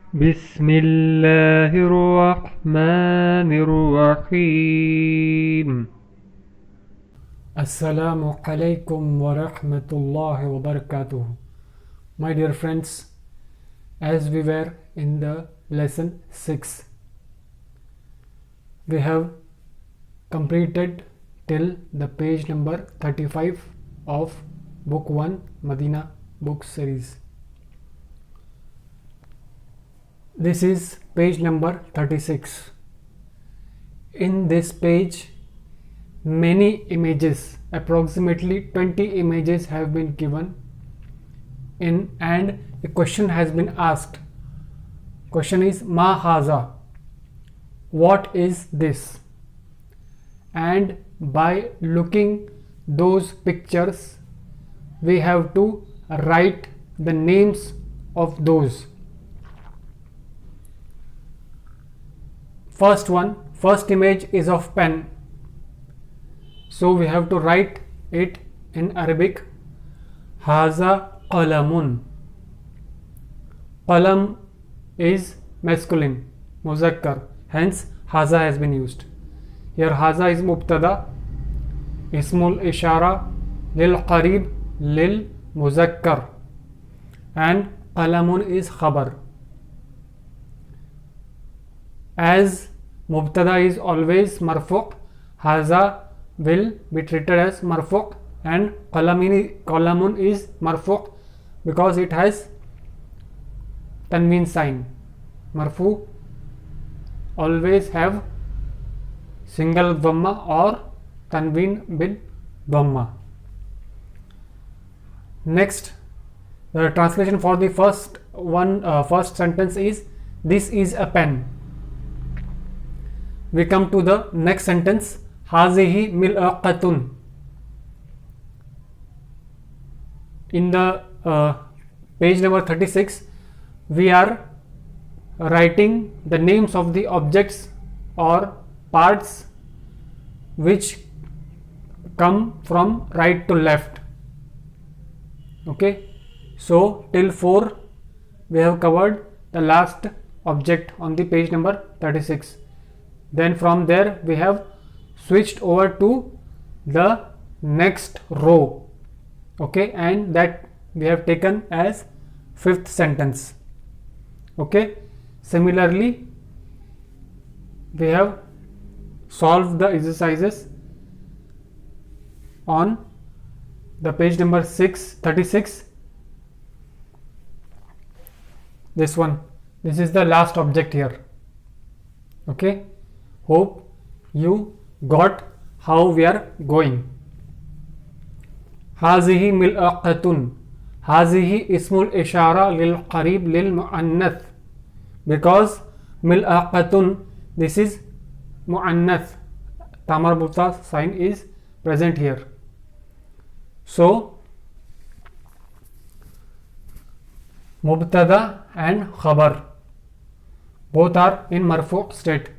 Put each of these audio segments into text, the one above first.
بسم الله الرحمن الرحيم. Assalamu alaikum wa rahmatullahi wa barakatuh. My dear friends, as we were in the lesson 6, we have completed till the page number 35 of book 1 Madina book series. This is page number 36. In this page, many images, approximately 20 images have been given in, and a question has been asked. Question is ma haza, what is this? And by looking those pictures, we have to write the names of those. First image is of pen, so we have to write it in Arabic. Haza qalamun. Qalam is masculine, muzakkar, hence haza has been used. Here haza is mubtada, ismul ishara lil qarib lil muzakkar, and qalamun is khabar. As mubtada is always marfu', haza will be treated as marfu', and qalamun is marfu' because it has tanween sign. Marfu always have single dhamma or tanween bil dhamma. Next, the translation for the first sentence is this is a pen. We come to the next sentence, hazihi mil'aqatun. In the page number 36, we are writing the names of the objects or parts which come from right to left. Okay, so till 4 we have covered the last object on the page number 36. Then from there we have switched over to the next row, okay, and that we have taken as 5th sentence. Okay, similarly we have solved the exercises on the page number 36. This is the last object here. Okay, hope you got how we are going. Hazihi mil'aqatun. Hazihi ismul ishara lil qarib lil mu'annath, because mil'aqatun, this is mu'annath, tamar buta sign is present here. So mubtada and khabar both are in marfu' state.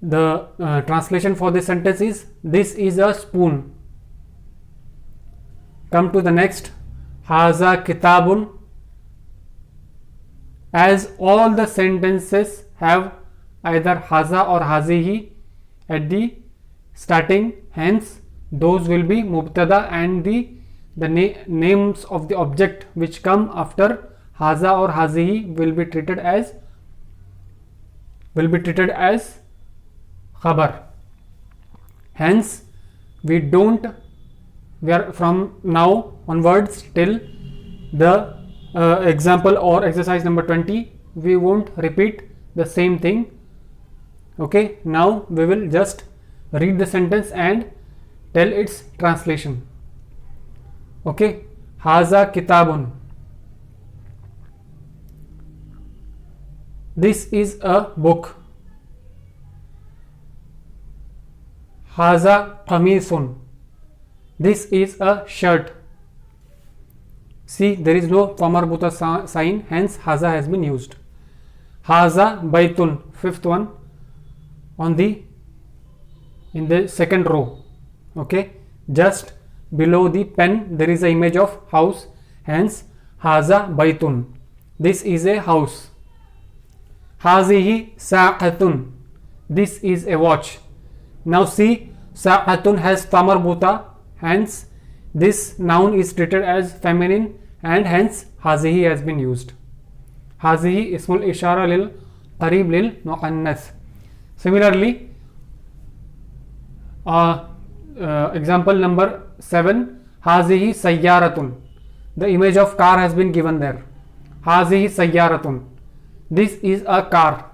The translation for this sentence is this is a spoon. Come to the next, haza kitabun. As all the sentences have either haza or hazihi at the starting, hence those will be mubtada, and the names of the object which come after haza or hazihi will be treated as khabar. Hence we are from now onwards till the example or exercise number 20, we won't repeat the same thing. Okay, now we will just read the sentence and tell its translation. Okay, haza kitabun. This is a book. Haza qamisun. This is a shirt. See, there is no tamar buta sign, hence haza has been used. Haza baitun, 5th one in the second row. Okay, just below the pen there is an image of house, hence haza baytun, this is a house. Hazihi sa'atun, this is a watch. Now see, sa'atun has ta marbuta, hence this noun is treated as feminine and hence hazihi has been used. Hazihi ismul ishara lil qarib lil muannath. Similarly, example number 7, hazihi sayyaratun, the image of car has been given there. Hazihi sayyaratun, this is a car.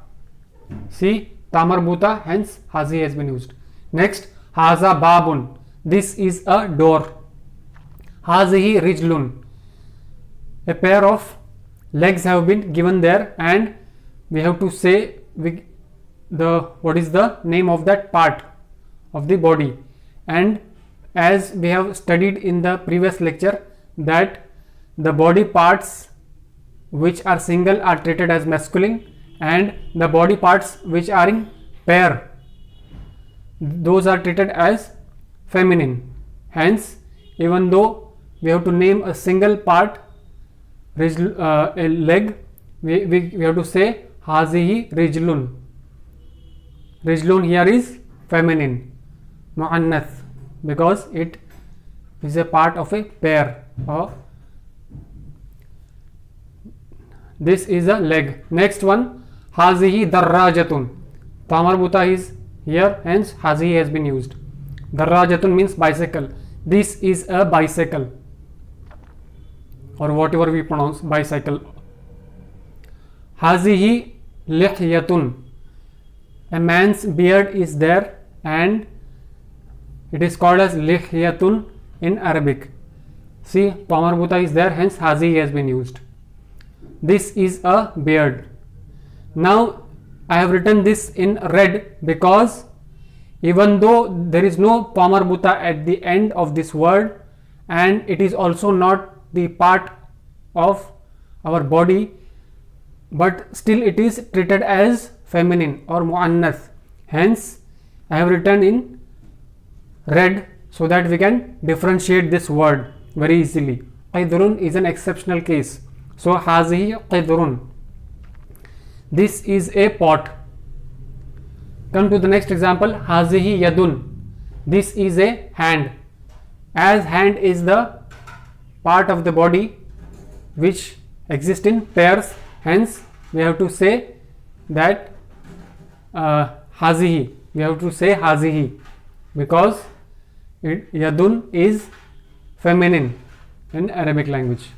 See, ta marbuta, hence hazihi has been used. Next, haza babun, this is a door. Hazihi rijlun, a pair of legs have been given there and we have to say what is the name of that part of the body. And as we have studied in the previous lecture that the body parts which are single are treated as masculine and the body parts which are in pair, those are treated as feminine. Hence, even though we have to name a single part, a leg, we have to say hazihi rijlun. Rijlun here is feminine, muannath, because it is a part of a pair. This is a leg. Next one, hazihi darrajatun, ta marbuta is here, hence hazihi has been used. Darrajatun means bicycle. This is a bicycle, or whatever we pronounce bicycle. Hazihi lihyatun, a man's beard is there and it is called as lihyatun in Arabic. See, ta marbuta is there, hence hazihi has been used. This is a beard. Now I have written this in red because even though there is no ta marbuta at the end of this word and it is also not the part of our body, but still it is treated as feminine or muannath. Hence I have written in red so that we can differentiate this word very easily. Qidrun is an exceptional case. So hazihi qidrun, this is a pot. Come to the next example, hazihi yadun, this is a hand. As hand is the part of the body which exists in pairs, hence we have to say that hazihi, we have to say hazihi because yadun is feminine in Arabic language.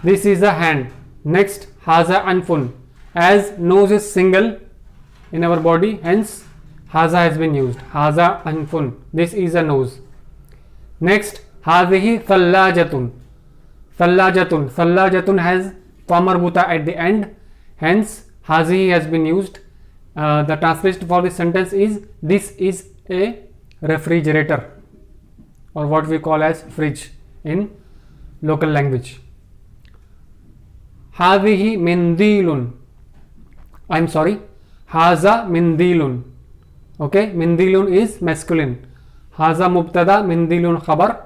This is a hand. Next, haza anfun, as nose is single in our body, hence haza has been used. Haza anfun, this is a nose. Next, hazihi thallajatun. Thallajatun, thallajatun has ta marbuta at the end, hence hazihi has been used. The translation for this sentence is, this is a refrigerator, or what we call as fridge in local language. Hazihi mindilun, I am sorry, haza mindilun. Okay, mindilun is masculine. Haza mubtada, mindilun khabar.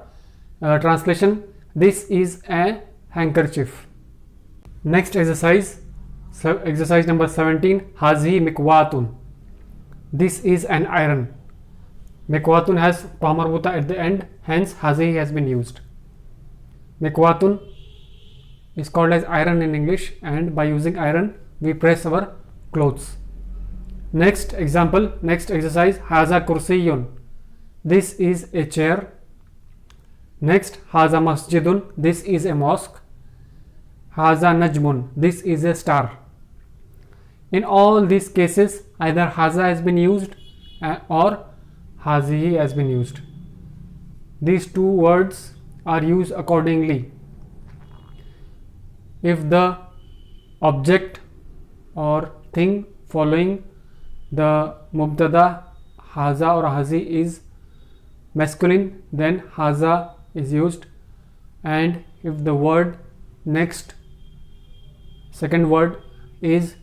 Translation, this is a handkerchief. Next exercise, exercise number 17, hazihi mikwatun, this is an iron. Mikwatun has ta marbuta at the end, hence hazihi has been used. Mikwatun is called as iron in English, and by using iron we press our clothes. Next example, next exercise, haza kursiyun, this is a chair. Next, haza masjidun, this is a mosque. Haza najmun, this is a star. In all these cases, either haza has been used or hazihi has been used. These two words are used accordingly. If the object or thing following the mubtada haza or hazi is masculine, then haza is used, and if the word next second word is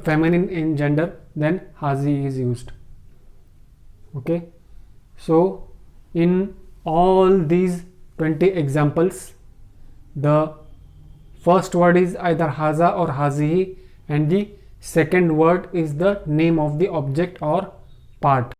feminine in gender, then hazi is used. Okay, so in all these 20 examples, the first word is either haza or hazihi and the second word is the name of the object or part.